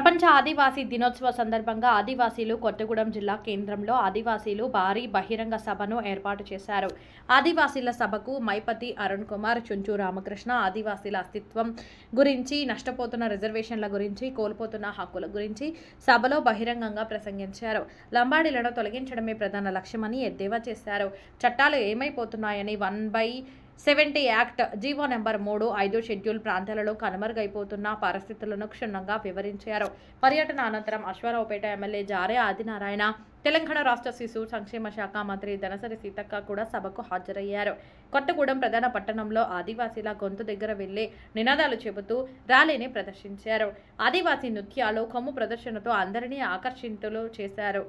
ప్రపంచ ఆదివాసీ దినోత్సవ సందర్భంగా ఆదివాసీలు కొత్తగూడెం జిల్లా కేంద్రంలో ఆదివాసీలు భారీ బహిరంగ సభను ఏర్పాటు చేశారు. ఆదివాసీల సభకు మైపతి అరుణ్ కుమార్, చుంచు రామకృష్ణ ఆదివాసీల అస్తిత్వం గురించి, నష్టపోతున్న రిజర్వేషన్ల గురించి, కోల్పోతున్న హక్కుల గురించి సభలో బహిరంగంగా ప్రసంగించారు. లంబాడీలను తొలగించడమే ప్రధాన లక్ష్యమని ఎద్దేవా చేశారు. చట్టాలు ఏమైపోతున్నాయని 1/70 యాక్ట్, జీవో నెంబర్ 3, 5 షెడ్యూల్ ప్రాంతాలలో కనుమరుగైపోతున్న పరిస్థితులను క్షుణ్ణంగా వివరించారు. పర్యటన అనంతరం అశ్వారావుపేట ఎమ్మెల్యే జారే ఆదినారాయణ, తెలంగాణ రాష్ట్ర శిశు సంక్షేమ శాఖ మంత్రి ధనసరి సీతక్క కూడా సభకు హాజరయ్యారు. కొత్తగూడెం ప్రధాన పట్టణంలో ఆదివాసీల గొంతు దగ్గర వెళ్లి నినాదాలు చెబుతూ ర్యాలీని ప్రదర్శించారు. ఆదివాసీ నృత్యాలు, కొమ్ము ప్రదర్శనతో అందరినీ ఆకర్షితులు చేశారు.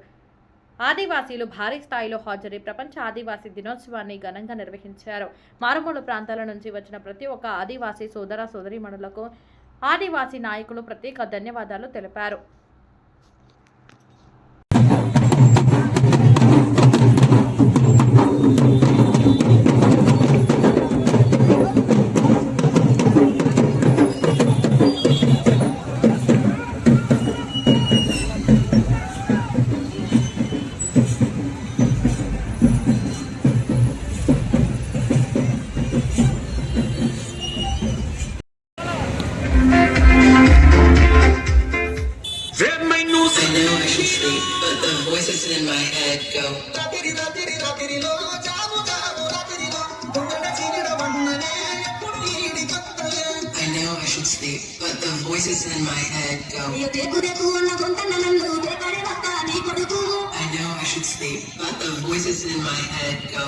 ఆదివాసీలు భారీ స్థాయిలో హాజరై ప్రపంచ ఆదివాసీ దినోత్సవాన్ని ఘనంగా నిర్వహించారు. మారుమూల ప్రాంతాల నుంచి వచ్చిన ప్రతి ఒక్క ఆదివాసీ సోదర సోదరీమణులకు ఆదివాసీ నాయకులు ప్రత్యేక ధన్యవాదాలు తెలిపారు. I know I should sleep, but the voices in my head go. I know I should sleep, but the voices in my head go. I know I should sleep, but the voices in my head go.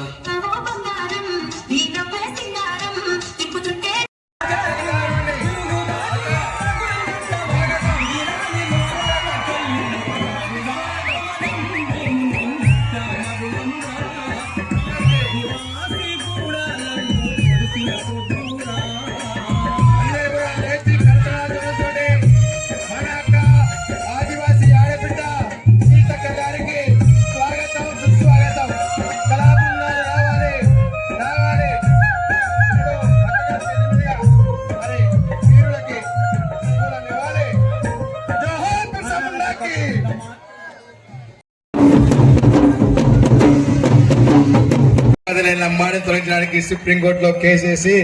లంబాడిని తొలగించడానికి సుప్రీంకోర్టులో case వేసి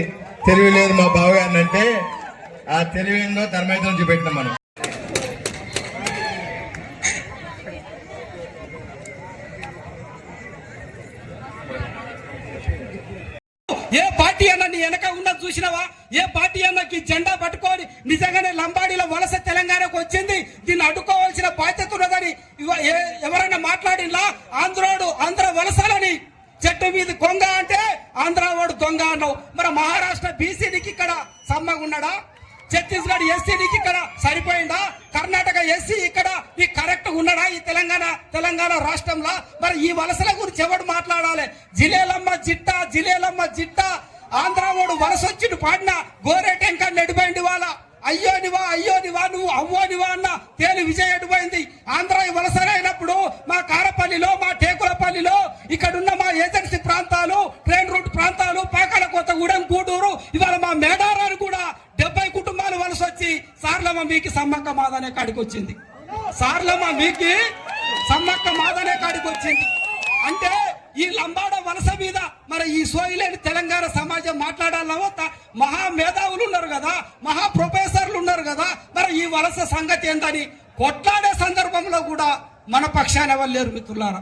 తెలివి లేదు మా బావగారిని అంటే ఆ తెలివి ఏందో ధర్మైతం చూపెట్టినాం మనం. ఏ పార్టీ అన్న నీ వెనక ఉన్నది చూసినావా? ఏ పార్టీ అన్నకి జెండా పట్టుకొని నిజంగానే లంబాడీల వలస తెలంగాణకు వచ్చింది, దీన్ని అడ్డుకోవాల్సిన బాధ్యత ఉన్నదని ఎవరైనా మాట్లాడినా ఆంధ్ర వలసలని చెట్టు మీద కొంగ అంటే ఆంధ్ర వాడు దొంగ అన్నావు. మరి మహారాష్ట్ర బీసీనికి ఇక్కడ సమ్మగా ఉన్నాడా? ఛత్తీస్గఢ్ ఎస్సీనికి ఇక్కడ సరిపోయిందా? కర్ణాటక ఎస్సీ ఇక్కడ ఈ కరెక్ట్ ఉన్నాడా? ఈ తెలంగాణ రాష్ట్రంలో మరి ఈ వలసల గురించి ఎవడు మాట్లాడాలి? జిలేలమ్మ జిట్ట ఆంధ్ర వాడు వలస వచ్చిండు పాడిన గోరేటెంక నెడిపోయింది వాళ్ళ. అయ్యోనివా నువ్వు అవ్వోనివా అన్న తేలి విజయ్ ఎడిపోయింది. ఆంధ్ర వలసలైనప్పుడు మా కారపల్లిలో, మా టేకులపల్లిలో, ఇక్కడున్న మా ఏజెన్సీ ప్రాంతాలు, ట్రైన్ రూట్ ప్రాంతాలు, పాకాల కొత్తగూడెం, గూడూరు, ఇవాళ మా మేడారాలు కూడా 70 కుటుంబాలు వలస వచ్చి సార్లమ్మ మీకి సమ్మక్క మాదనే కాడికి వచ్చింది. సార్లమ్మ మీకి సమ్మక్క మాదనే కాడికి వచ్చింది. అంటే ఈ లంబాడ వలస మీద మరి ఈ సోయిలేని తెలంగాణ సమాజం మాట్లాడాలవో మహా మేధావులు ఉన్నారు కదా, మహా ప్రొఫెసర్లు ఉన్నారు కదా, మరి ఈ వలస సంగతి ఏందని కొట్లాడే సందర్భంలో కూడా మన పక్షాన ఎవరు లేరు మిత్రులారా.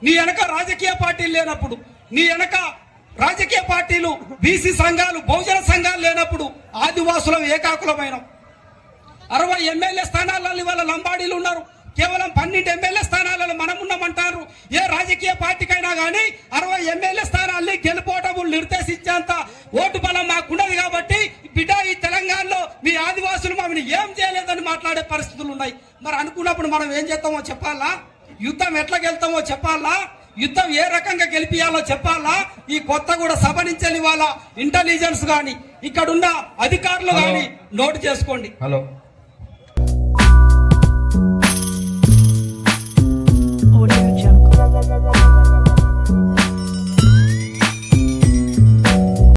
నీ వెనక రాజకీయ పార్టీలు లేనప్పుడు, నీ వెనక రాజకీయ పార్టీలు, బీసీ సంఘాలు, బహుజన సంఘాలు లేనప్పుడు ఆదివాసులం ఏకాకులమైన 60 ఎమ్మెల్యే స్థానాలలో ఇవాళ లంబాడీలు ఉన్నారు. కేవలం 12 ఎమ్మెల్యే స్థానాలలో మనం ఉన్నామంటారు. ఏ రాజకీయ పార్టీకైనా కానీ 60 ఎమ్మెల్యే స్థానాల్ని గెలుపోవటములు నిర్దేశించేంత ఓటు బలం మాకున్నది. కాబట్టి బిడ్డ ఈ తెలంగాణలో మీ ఆదివాసులు మమ్మల్ని ఏం చేయలేదని మాట్లాడే పరిస్థితులు ఉన్నాయి. మరి అనుకున్నప్పుడు మనం ఏం చేస్తామో చెప్పాలా? యుద్ధం ఎట్లా గెలుతామో చెప్పాలా? యుద్ధం ఏ రకంగా గెలిపియాలో చెప్పాలా? ఈ కొత్తగూడ సభ నుంచి వాళ్ళ ఇంటెలిజెన్స్ గాని, ఇక్కడున్న అధికారులు గాని నోటు చేసుకోండి. హలో.